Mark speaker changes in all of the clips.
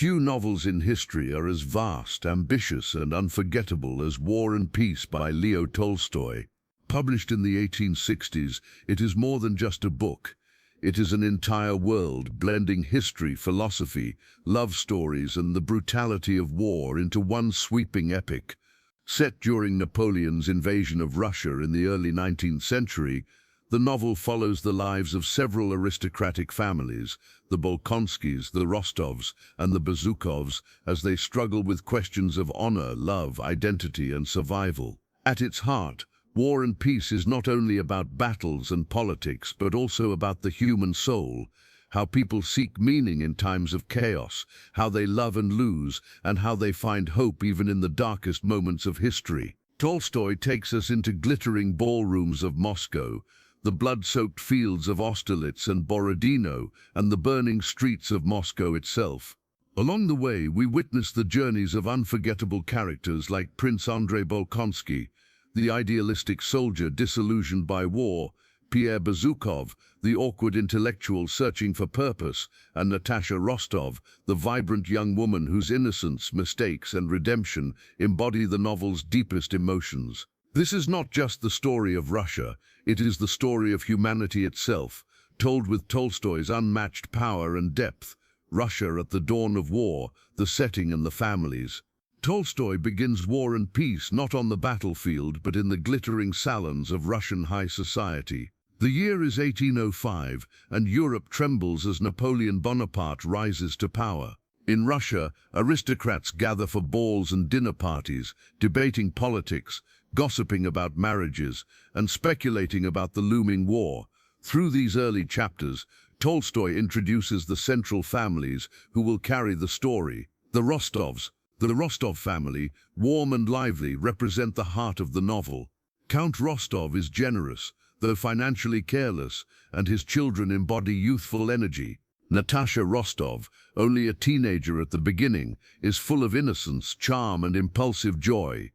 Speaker 1: Few novels in history are as vast, ambitious, and unforgettable as War and Peace by Leo Tolstoy. Published in the 1860s, it is more than just a book. It is an entire world, blending history, philosophy, love stories, and the brutality of war into one sweeping epic. Set during Napoleon's invasion of Russia in the early 19th century, the novel follows the lives of several aristocratic families, the Bolkonskys, the Rostovs, and the Bezukhovs, as they struggle with questions of honor, love, identity, and survival. At its heart, War and Peace is not only about battles and politics, but also about the human soul, how people seek meaning in times of chaos, how they love and lose, and how they find hope even in the darkest moments of history. Tolstoy takes us into glittering ballrooms of Moscow, the blood-soaked fields of Austerlitz and Borodino, and the burning streets of Moscow itself. Along the way, we witness the journeys of unforgettable characters like Prince Andrei Bolkonsky, the idealistic soldier disillusioned by war, Pierre Bezukhov, the awkward intellectual searching for purpose, and Natasha Rostov, the vibrant young woman whose innocence, mistakes, and redemption embody the novel's deepest emotions. This is not just the story of Russia, it is the story of humanity itself, told with Tolstoy's unmatched power and depth. Russia at the dawn of war, the setting and the families. Tolstoy begins War and Peace not on the battlefield but in the glittering salons of Russian high society. The year is 1805, and Europe trembles as Napoleon Bonaparte rises to power. In Russia, aristocrats gather for balls and dinner parties, debating politics, gossiping about marriages, and speculating about the looming war. Through these early chapters, Tolstoy introduces the central families who will carry the story. The Rostovs, the Rostov family, warm and lively, represent the heart of the novel. Count Rostov is generous, though financially careless, and his children embody youthful energy. Natasha Rostov, only a teenager at the beginning, is full of innocence, charm, and impulsive joy.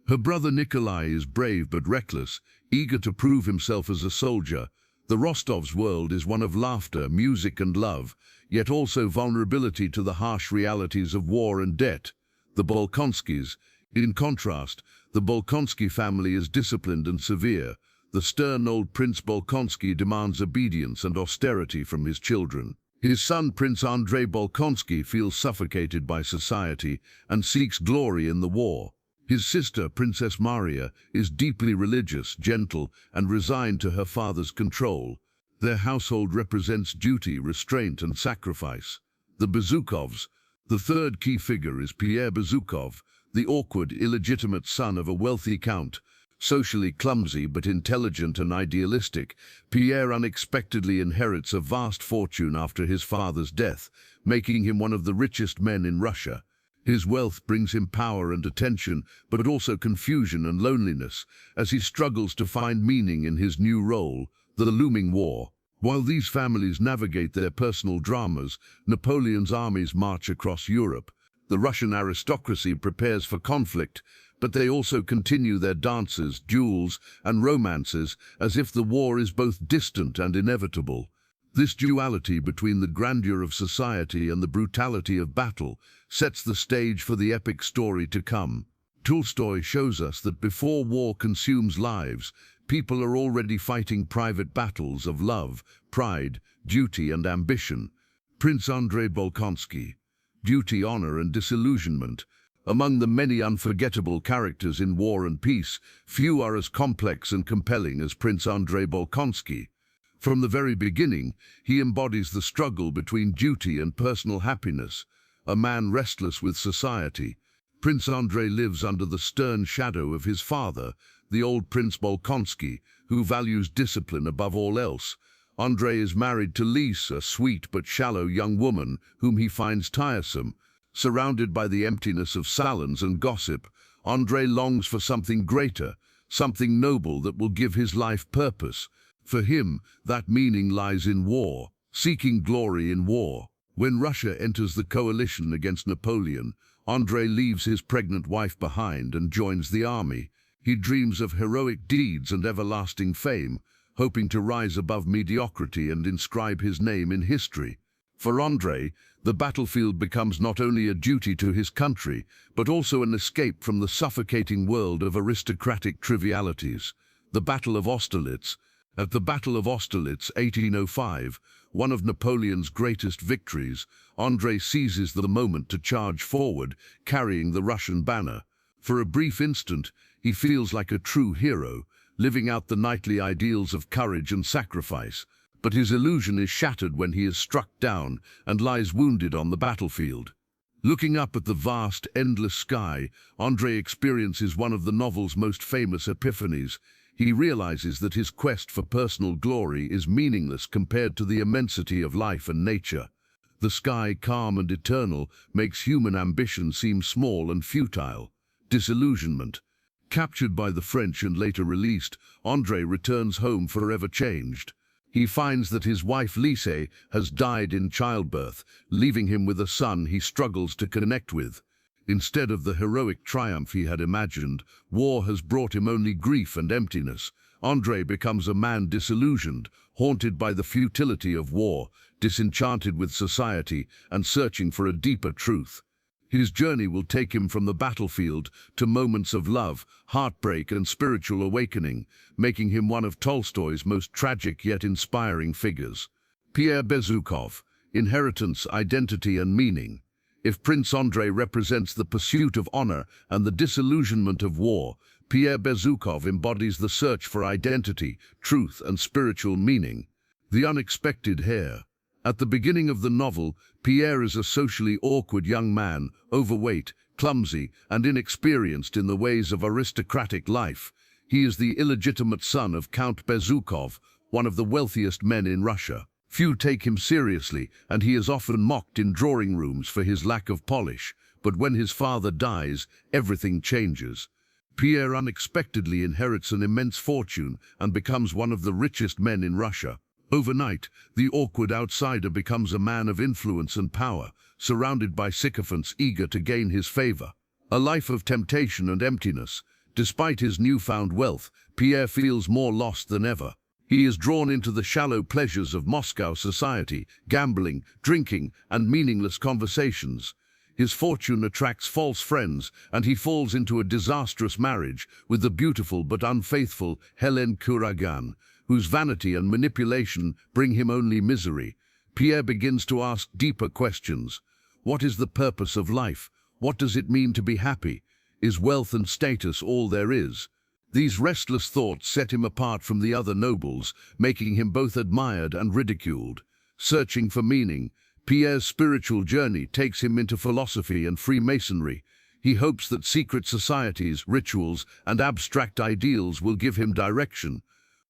Speaker 1: Her brother Nikolai is brave but reckless, eager to prove himself as a soldier. The Rostovs' world is one of laughter, music, and love, yet also vulnerability to the harsh realities of war and debt. The Bolkonskys. In contrast, the Bolkonsky family is disciplined and severe. The stern old Prince Bolkonsky demands obedience and austerity from his children. His son, Prince Andrei Bolkonsky, feels suffocated by society and seeks glory in the war. His sister, Princess Maria, is deeply religious, gentle, and resigned to her father's control. Their household represents duty, restraint, and sacrifice. The Bezukhovs. The third key figure is Pierre Bezukhov, the awkward, illegitimate son of a wealthy count. Socially clumsy but intelligent and idealistic, Pierre unexpectedly inherits a vast fortune after his father's death, making him one of the richest men in Russia. His wealth brings him power and attention, but also confusion and loneliness, as he struggles to find meaning in his new role, the looming war. While these families navigate their personal dramas, Napoleon's armies march across Europe. The Russian aristocracy prepares for conflict, but they also continue their dances, duels, and romances as if the war is both distant and inevitable. This duality between the grandeur of society and the brutality of battle sets the stage for the epic story to come. Tolstoy shows us that before war consumes lives, people are already fighting private battles of love, pride, duty, and ambition. Prince Andrei Bolkonsky. Duty, honor, and disillusionment. Among the many unforgettable characters in War and Peace, few are as complex and compelling as Prince Andrei Bolkonsky. From the very beginning, he embodies the struggle between duty and personal happiness, a man restless with society. Prince Andrei lives under the stern shadow of his father, the old Prince Bolkonsky, who values discipline above all else. Andrei is married to Lise, a sweet but shallow young woman whom he finds tiresome. Surrounded by the emptiness of salons and gossip, Andrei longs for something greater, something noble that will give his life purpose. For him, that meaning lies in war, seeking glory in war. When Russia enters the coalition against Napoleon, Andrei leaves his pregnant wife behind and joins the army. He dreams of heroic deeds and everlasting fame, hoping to rise above mediocrity and inscribe his name in history. For Andrei, the battlefield becomes not only a duty to his country, but also an escape from the suffocating world of aristocratic trivialities. The Battle of Austerlitz. At the Battle of Austerlitz, 1805, one of Napoleon's greatest victories, Andrei seizes the moment to charge forward, carrying the Russian banner. For a brief instant, he feels like a true hero, living out the knightly ideals of courage and sacrifice. But his illusion is shattered when he is struck down and lies wounded on the battlefield. Looking up at the vast, endless sky, Andrei experiences one of the novel's most famous epiphanies. He realizes that his quest for personal glory is meaningless compared to the immensity of life and nature. The sky, calm and eternal, makes human ambition seem small and futile. Disillusionment. Captured by the French and later released, Andrei returns home forever changed. He finds that his wife Lise has died in childbirth, leaving him with a son he struggles to connect with. Instead of the heroic triumph he had imagined, war has brought him only grief and emptiness. Andrei becomes a man disillusioned, haunted by the futility of war, disenchanted with society, and searching for a deeper truth. His journey will take him from the battlefield to moments of love, heartbreak, and spiritual awakening, making him one of Tolstoy's most tragic yet inspiring figures. Pierre Bezukhov, Inheritance, Identity and Meaning. If Prince Andrei represents the pursuit of honor and the disillusionment of war, Pierre Bezukhov embodies the search for identity, truth, and spiritual meaning. The unexpected heir. At the beginning of the novel, Pierre is a socially awkward young man, overweight, clumsy, and inexperienced in the ways of aristocratic life. He is the illegitimate son of Count Bezukhov, one of the wealthiest men in Russia. Few take him seriously, and he is often mocked in drawing rooms for his lack of polish. But when his father dies, everything changes. Pierre unexpectedly inherits an immense fortune and becomes one of the richest men in Russia. Overnight, the awkward outsider becomes a man of influence and power, surrounded by sycophants eager to gain his favor. A life of temptation and emptiness. Despite his newfound wealth, Pierre feels more lost than ever. He is drawn into the shallow pleasures of Moscow society, gambling, drinking, and meaningless conversations. His fortune attracts false friends, and he falls into a disastrous marriage with the beautiful but unfaithful Hélène Kouragan, whose vanity and manipulation bring him only misery. Pierre begins to ask deeper questions. What is the purpose of life? What does it mean to be happy? Is wealth and status all there is? These restless thoughts set him apart from the other nobles, making him both admired and ridiculed. Searching for meaning, Pierre's spiritual journey takes him into philosophy and Freemasonry. He hopes that secret societies, rituals, and abstract ideals will give him direction.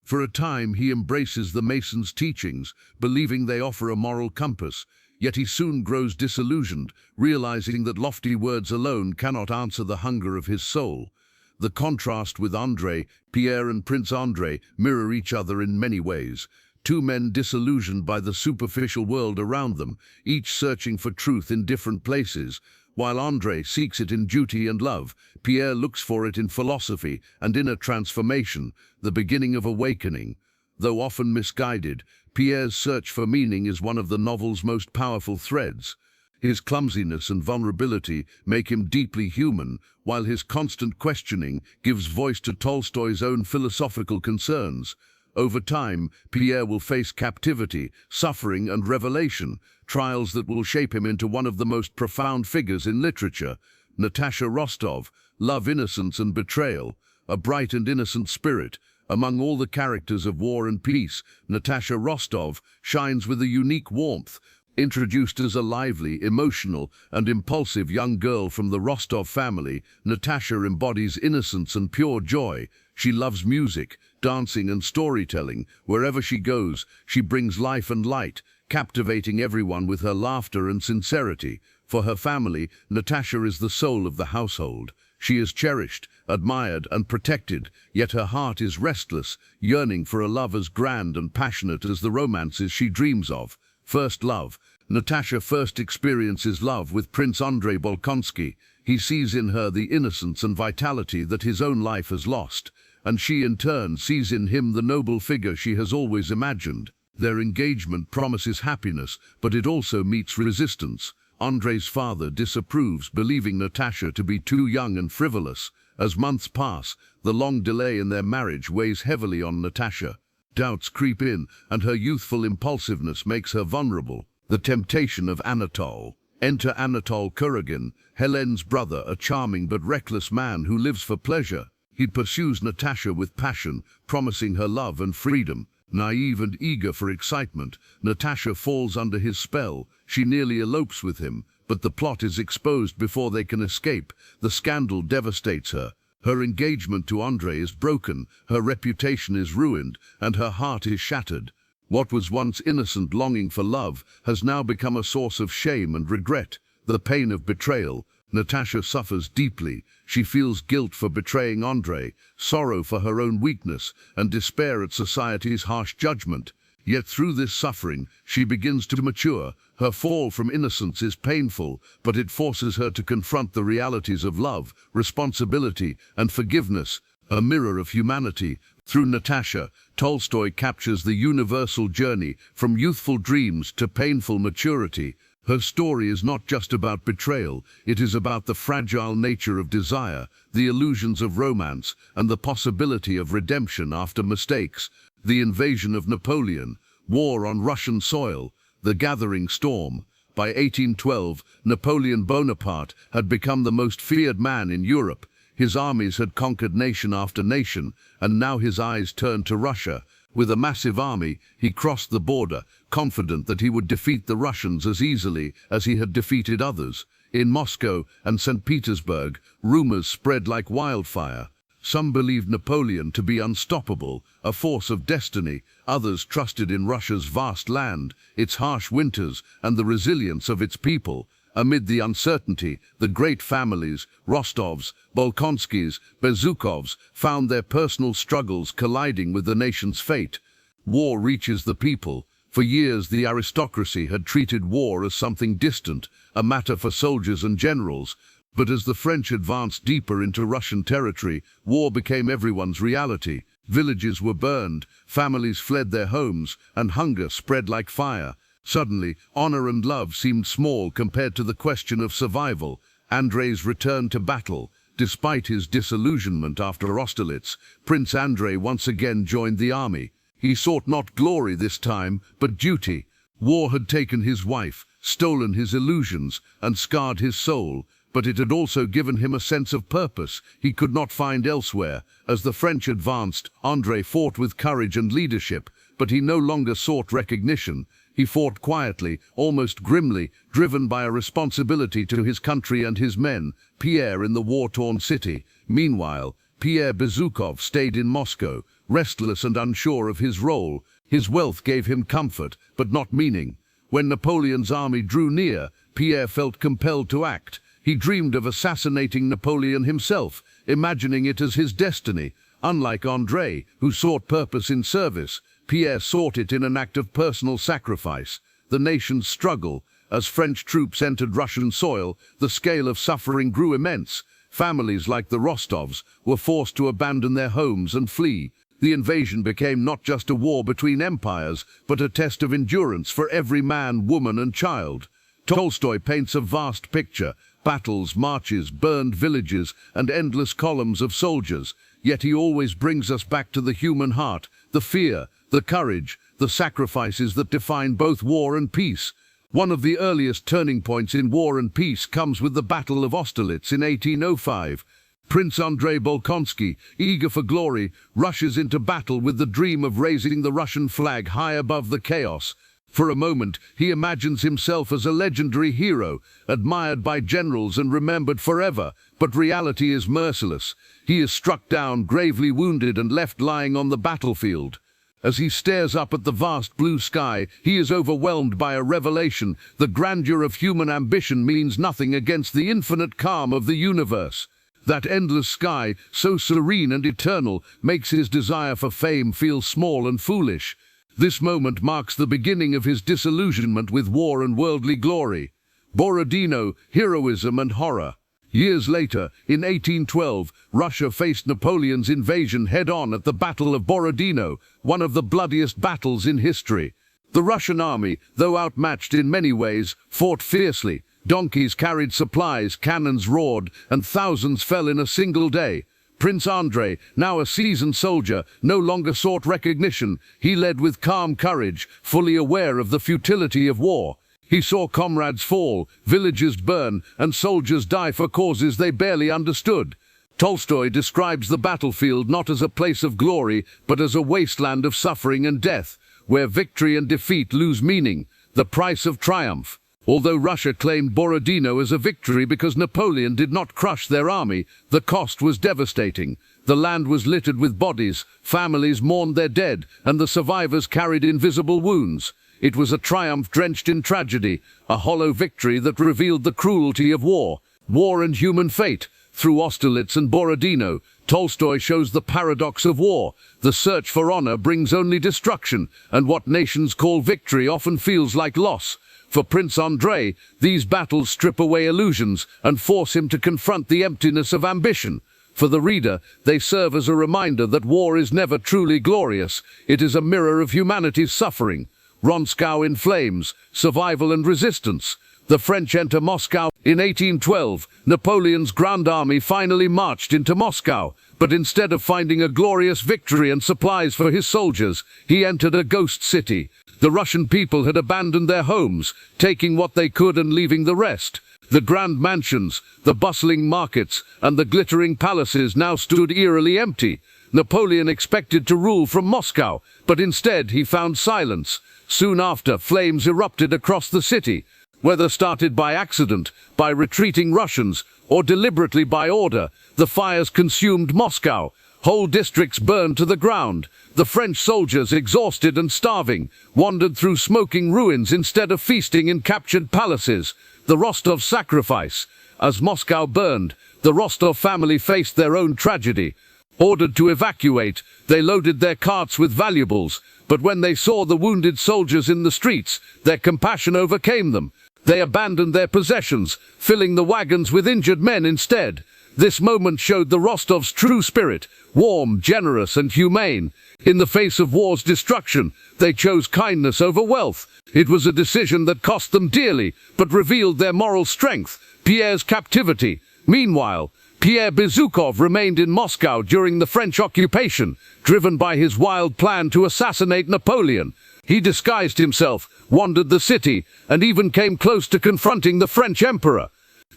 Speaker 1: For a time, he embraces the Masons' teachings, believing they offer a moral compass. Yet he soon grows disillusioned, realizing that lofty words alone cannot answer the hunger of his soul. The contrast with Andrei, Pierre and Prince Andrei mirror each other in many ways. Two men disillusioned by the superficial world around them, each searching for truth in different places. While Andrei seeks it in duty and love, Pierre looks for it in philosophy and inner transformation, the beginning of awakening. Though often misguided, Pierre's search for meaning is one of the novel's most powerful threads. His clumsiness and vulnerability make him deeply human, while his constant questioning gives voice to Tolstoy's own philosophical concerns. Over time, Pierre will face captivity, suffering, and revelation, trials that will shape him into one of the most profound figures in literature. Natasha Rostov, Love, Innocence, and Betrayal, a bright and innocent spirit. Among all the characters of War and Peace, Natasha Rostov shines with a unique warmth. Introduced as a lively, emotional, and impulsive young girl from the Rostov family, Natasha embodies innocence and pure joy. She loves music, dancing, and storytelling. Wherever she goes, she brings life and light, captivating everyone with her laughter and sincerity. For her family, Natasha is the soul of the household. She is cherished, admired, and protected, yet her heart is restless, yearning for a love as grand and passionate as the romances she dreams of. First love. Natasha first experiences love with Prince Andrei Bolkonsky. He sees in her the innocence and vitality that his own life has lost, and she in turn sees in him the noble figure she has always imagined. Their engagement promises happiness, but it also meets resistance. Andrei's father disapproves, believing Natasha to be too young and frivolous. As months pass, the long delay in their marriage weighs heavily on Natasha. Doubts creep in, and her youthful impulsiveness makes her vulnerable. The temptation of Anatole. Enter Anatole Kuragin, Helene's brother, a charming but reckless man who lives for pleasure. He pursues Natasha with passion, promising her love and freedom. Naive and eager for excitement, Natasha falls under his spell. She nearly elopes with him, but the plot is exposed before they can escape. The scandal devastates her. Her engagement to Andrei is broken, her reputation is ruined, and her heart is shattered. What was once innocent longing for love has now become a source of shame and regret. The pain of betrayal. Natasha suffers deeply. She feels guilt for betraying Andrei, sorrow for her own weakness, and despair at society's harsh judgment. Yet through this suffering, she begins to mature. Her fall from innocence is painful, but it forces her to confront the realities of love, responsibility, and forgiveness, a mirror of humanity. Through Natasha, Tolstoy captures the universal journey from youthful dreams to painful maturity. Her story is not just about betrayal, it is about the fragile nature of desire, the illusions of romance, and the possibility of redemption after mistakes. The invasion of Napoleon, war on Russian soil, the gathering storm. By 1812, Napoleon Bonaparte had become the most feared man in Europe. His armies had conquered nation after nation, and now his eyes turned to Russia. With a massive army, he crossed the border, confident that he would defeat the Russians as easily as he had defeated others. In Moscow and St. Petersburg, rumors spread like wildfire. Some believed Napoleon to be unstoppable, a force of destiny. Others trusted in Russia's vast land, its harsh winters, and the resilience of its people. Amid the uncertainty, the great families, Rostovs, Bolkonskys, Bezukhovs, found their personal struggles colliding with the nation's fate. War reaches the people. For years, the aristocracy had treated war as something distant, a matter for soldiers and generals. But as the French advanced deeper into Russian territory, war became everyone's reality. Villages were burned, families fled their homes, and hunger spread like fire. Suddenly, honor and love seemed small compared to the question of survival. Andrei's return to battle. Despite his disillusionment after Austerlitz, Prince Andrei once again joined the army. He sought not glory this time, but duty. War had taken his wife, stolen his illusions, and scarred his soul. But it had also given him a sense of purpose he could not find elsewhere. As the French advanced, Andrei fought with courage and leadership, but he no longer sought recognition. He fought quietly, almost grimly, driven by a responsibility to his country and his men. Pierre in the war-torn city. Meanwhile, Pierre Bezukhov stayed in Moscow, restless and unsure of his role. His wealth gave him comfort, but not meaning. When Napoleon's army drew near, Pierre felt compelled to act. He dreamed of assassinating Napoleon himself, imagining it as his destiny. Unlike Andrei, who sought purpose in service, Pierre sought it in an act of personal sacrifice. The nation's struggle. As French troops entered Russian soil, the scale of suffering grew immense. Families like the Rostovs were forced to abandon their homes and flee. The invasion became not just a war between empires, but a test of endurance for every man, woman, and child. Tolstoy paints a vast picture. Battles, marches, burned villages, and endless columns of soldiers. Yet he always brings us back to the human heart, the fear, the courage, the sacrifices that define both war and peace. One of the earliest turning points in war and peace comes with the Battle of Austerlitz in 1805. Prince Andrei Bolkonsky, eager for glory, rushes into battle with the dream of raising the Russian flag high above the chaos. For a moment, he imagines himself as a legendary hero, admired by generals and remembered forever. But reality is merciless. He is struck down, gravely wounded, and left lying on the battlefield. As he stares up at the vast blue sky, he is overwhelmed by a revelation. The grandeur of human ambition means nothing against the infinite calm of the universe. That endless sky, so serene and eternal, makes his desire for fame feel small and foolish. This moment marks the beginning of his disillusionment with war and worldly glory. Borodino, heroism and horror. Years later, in 1812, Russia faced Napoleon's invasion head-on at the Battle of Borodino, one of the bloodiest battles in history. The Russian army, though outmatched in many ways, fought fiercely. Donkeys carried supplies, cannons roared, and thousands fell in a single day. Prince Andrei, now a seasoned soldier, no longer sought recognition. He led with calm courage, fully aware of the futility of war. He saw comrades fall, villages burn, and soldiers die for causes they barely understood. Tolstoy describes the battlefield not as a place of glory, but as a wasteland of suffering and death, where victory and defeat lose meaning, the price of triumph. Although Russia claimed Borodino as a victory because Napoleon did not crush their army, the cost was devastating. The land was littered with bodies, families mourned their dead, and the survivors carried invisible wounds. It was a triumph drenched in tragedy, a hollow victory that revealed the cruelty of war and human fate. Through Austerlitz and Borodino, Tolstoy shows the paradox of war. The search for honor brings only destruction, and what nations call victory often feels like loss. For Prince Andrei, these battles strip away illusions and force him to confront the emptiness of ambition. For the reader, they serve as a reminder that war is never truly glorious. It is a mirror of humanity's suffering. Moscow in flames, survival and resistance. The French enter Moscow. In 1812, Napoleon's Grand Army finally marched into Moscow, but instead of finding a glorious victory and supplies for his soldiers, he entered a ghost city. The Russian people had abandoned their homes, taking what they could and leaving the rest. The grand mansions, the bustling markets, and the glittering palaces now stood eerily empty. Napoleon expected to rule from Moscow, but instead he found silence. Soon after, flames erupted across the city. Whether started by accident, by retreating Russians, or deliberately by order, the fires consumed Moscow. Whole districts burned to the ground. The French soldiers, exhausted and starving, wandered through smoking ruins instead of feasting in captured palaces. The Rostov sacrifice. As Moscow burned, the Rostov family faced their own tragedy. Ordered to evacuate, they loaded their carts with valuables, but when they saw the wounded soldiers in the streets, their compassion overcame them. They abandoned their possessions, filling the wagons with injured men instead. This moment showed the Rostovs' true spirit, warm, generous, and humane. In the face of war's destruction, they chose kindness over wealth. It was a decision that cost them dearly, but revealed their moral strength. Pierre's captivity. Meanwhile, Pierre Bezukhov remained in Moscow during the French occupation, driven by his wild plan to assassinate Napoleon. He disguised himself, wandered the city, and even came close to confronting the French emperor.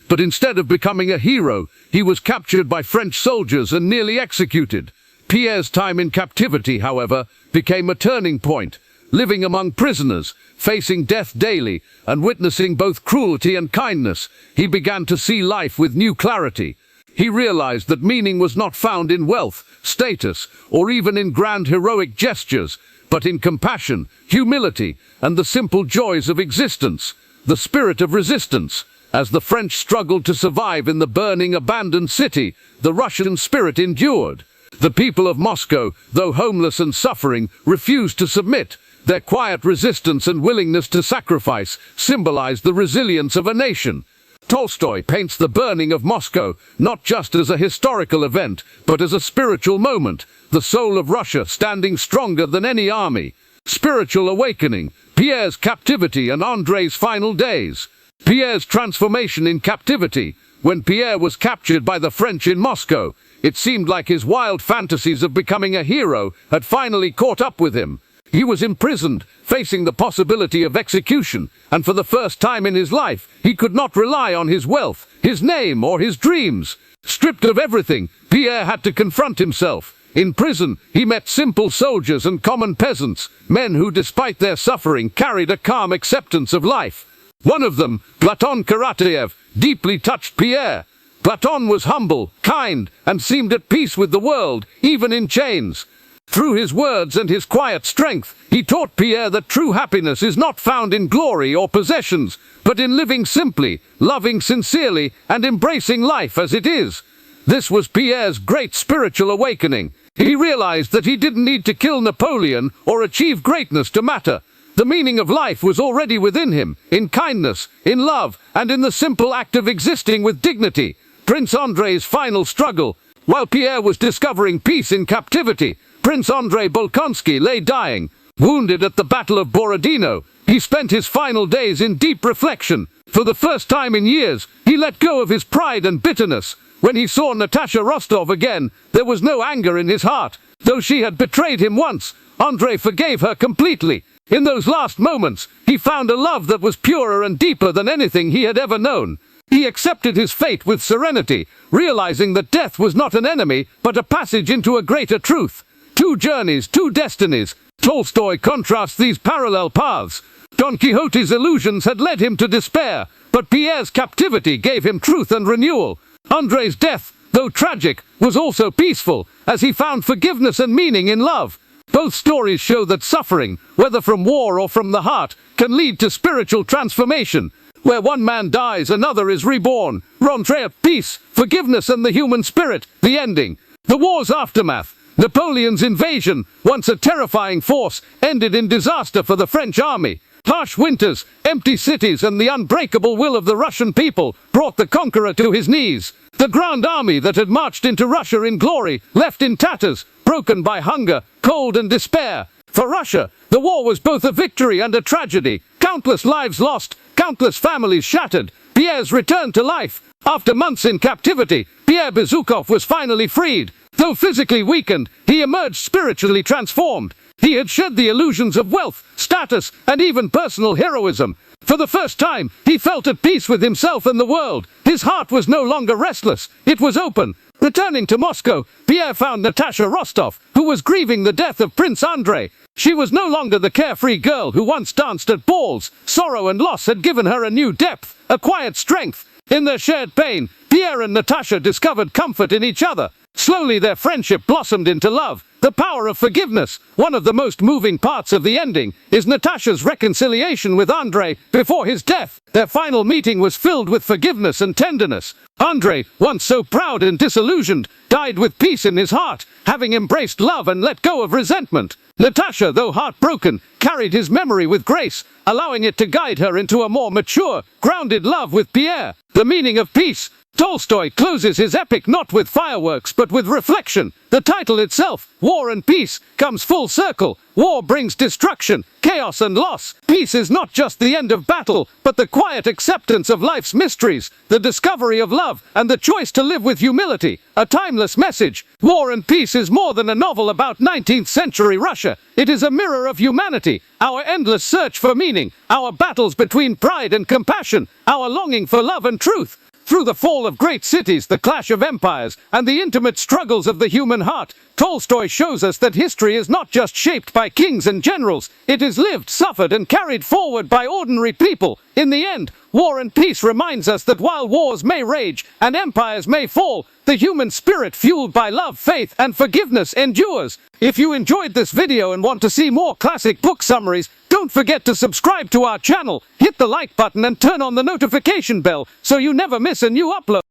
Speaker 1: But instead of becoming a hero, he was captured by French soldiers and nearly executed. Pierre's time in captivity, however, became a turning point. Living among prisoners, facing death daily, and witnessing both cruelty and kindness, he began to see life with new clarity. He realized that meaning was not found in wealth, status, or even in grand heroic gestures, but in compassion, humility, and the simple joys of existence. The spirit of resistance. As the French struggled to survive in the burning, abandoned city, the Russian spirit endured. The people of Moscow, though homeless and suffering, refused to submit. Their quiet resistance and willingness to sacrifice symbolized the resilience of a nation. Tolstoy paints the burning of Moscow not just as a historical event, but as a spiritual moment, the soul of Russia standing stronger than any army. Spiritual awakening, Pierre's captivity and Andrei's final days. Pierre's transformation in captivity. When Pierre was captured by the French in Moscow, it seemed like his wild fantasies of becoming a hero had finally caught up with him. He was imprisoned, facing the possibility of execution, and for the first time in his life, he could not rely on his wealth, his name, or his dreams. Stripped of everything, Pierre had to confront himself. In prison, he met simple soldiers and common peasants, men who, despite their suffering, carried a calm acceptance of life. One of them, Platon Karateyev, deeply touched Pierre. Platon was humble, kind, and seemed at peace with the world, even in chains. Through his words and his quiet strength, he taught Pierre that true happiness is not found in glory or possessions, but in living simply, loving sincerely, and embracing life as it is. This was Pierre's great spiritual awakening. He realized that he didn't need to kill Napoleon or achieve greatness to matter. The meaning of life was already within him, in kindness, in love, and in the simple act of existing with dignity. Prince Andrei's final struggle. While Pierre was discovering peace in captivity, Prince Andrei Bolkonsky lay dying.
Speaker 2: Wounded at the Battle of Borodino, he spent his final days in deep reflection. For the first time in years, he let go of his pride and bitterness. When he saw Natasha Rostov again, there was no anger in his heart. Though she had betrayed him once, Andrei forgave her completely. In those last moments, he found a love that was purer and deeper than anything he had ever known. He accepted his fate with serenity, realizing that death was not an enemy, but a passage into a greater truth. Two journeys, two destinies. Tolstoy contrasts these parallel paths. Don Quixote's illusions had led him to despair, but Pierre's captivity gave him truth and renewal. Andrei's death, though tragic, was also peaceful, as he found forgiveness and meaning in love. Both stories show that suffering, whether from war or from the heart, can lead to spiritual transformation. Where one man dies, another is reborn. Rentrée, peace, forgiveness and the human spirit, the ending. The war's aftermath. Napoleon's invasion, once a terrifying force, ended in disaster for the French army. Harsh winters, empty cities and the unbreakable will of the Russian people brought the conqueror to his knees. The Grand Army that had marched into Russia in glory, left in tatters, broken by hunger, cold and despair. For Russia, the war was both a victory and a tragedy. Countless lives lost, countless families shattered. Pierre's return to life. After months in captivity, Pierre Bezukhov was finally freed. Though physically weakened, he emerged spiritually transformed. He had shed the illusions of wealth, status, and even personal heroism. For the first time, he felt at peace with himself and the world. His heart was no longer restless, it was open. Returning to Moscow, Pierre found Natasha Rostov, who was grieving the death of Prince Andrei. She was no longer the carefree girl who once danced at balls. Sorrow and loss had given her a new depth, a quiet strength. In their shared pain, Pierre and Natasha discovered comfort in each other. Slowly their friendship blossomed into love. The power of forgiveness. One of the most moving parts of the ending is Natasha's reconciliation with Andrei before his death. Their final meeting was filled with forgiveness and tenderness. Andrei, once so proud and disillusioned, died with peace in his heart, having embraced love and let go of resentment. Natasha, though heartbroken, carried his memory with grace, allowing it to guide her into a more mature, grounded love with Pierre. The meaning of peace. Tolstoy closes his epic not with fireworks but with reflection. The title itself, War and Peace, comes full circle. War brings destruction, chaos and loss. Peace is not just the end of battle, but the quiet acceptance of life's mysteries, the discovery of love, and the choice to live with humility. A timeless message. War and Peace is more than a novel about 19th century Russia. It is a mirror of humanity, our endless search for meaning, our battles between pride and compassion, our longing for love and truth. Through the fall of great cities, the clash of empires, and the intimate struggles of the human heart, Tolstoy shows us that history is not just shaped by kings and generals. It is lived, suffered, and carried forward by ordinary people. In the end, War and Peace reminds us that while wars may rage and empires may fall, the human spirit fueled by love, faith, and forgiveness endures. If you enjoyed this video and want to see more classic book summaries, don't forget to subscribe to our channel, hit the like button and turn on the notification bell so you never miss a new upload.